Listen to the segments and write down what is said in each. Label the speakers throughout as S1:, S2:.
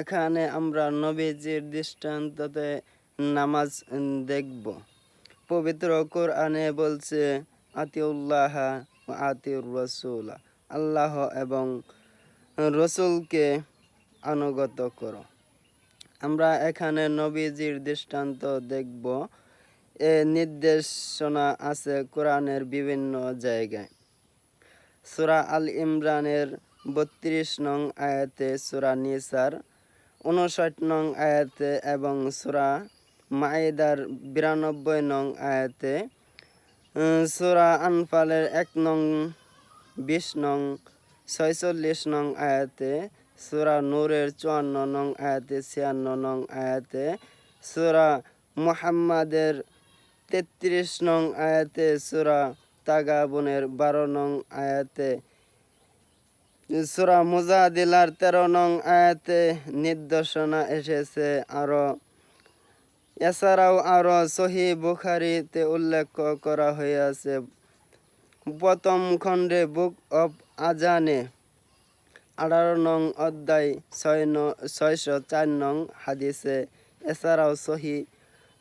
S1: এখানে আমরা নবীজির দৃষ্টান্ততে নামাজ দেখব। পবিত্র কোরআনে বলছে আতিউল্লাহ ওয়া আতিউর রাসূল, আল্লাহ এবং রসুলকে আনুগত্য করো। আমরা এখানে নবীজির দৃষ্টান্ত দেখব। এ নির্দেশনা আছে কোরআনের বিভিন্ন জায়গায়। সূরা আল ইমরানের ৩২ নং আয়াতে, সূরা নিসার ৫৯ নং আয়াতে এবং সূরা মাইদার ৯২ নং আয়াতে, সূরা আনফালের ১ নং ২০ নং ৪৬ নং আয়াতে, সূরা নূরের ৫৪ নং আয়াতে ৫৬ নং আয়াতে, সূরা মুহাম্মাদের ৩৩ নং আয়াতে, সূরা তাগাবুনের ১২ নং আয়াতে, সূরা মুজাদিলার ১৩ নং আয়াতে নির্দেশনা এসেছে। এছাড়াও আরও সহিহ বুখারীতে উল্লেখ করা হয়েছে। প্রথম খণ্ডে বুক অব আজানে ১৮ নং অধ্যায় ৬০৪ নং হাদিসে, এছাড়াও সহিহ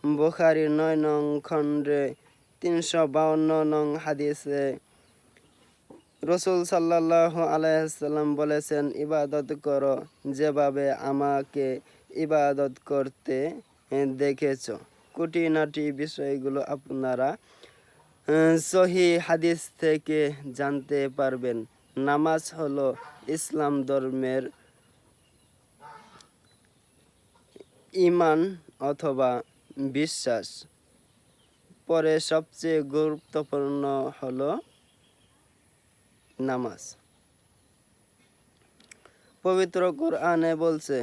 S1: বুখারী ৯ নং খণ্ডে ৩৫২ নং হাদিসে রাসূল সাল্লাল্লাহু আলাইহি ওয়াসাল্লাম বলেছেন, ইবাদত করো যেভাবে আমাকে ইবাদত করতে দেখেছ। খুঁটিনাটি বিষয়গুলো আপনারা সহিহ হাদিস থেকে জানতে পারবেন। নামাজ হলো ইসলাম ধর্মের ঈমান অথবা বিশ্বাস। পরে সবচেয়ে গুরুত্বপূর্ণ হলো নামাজ। পবিত্র কোরআনে বলছে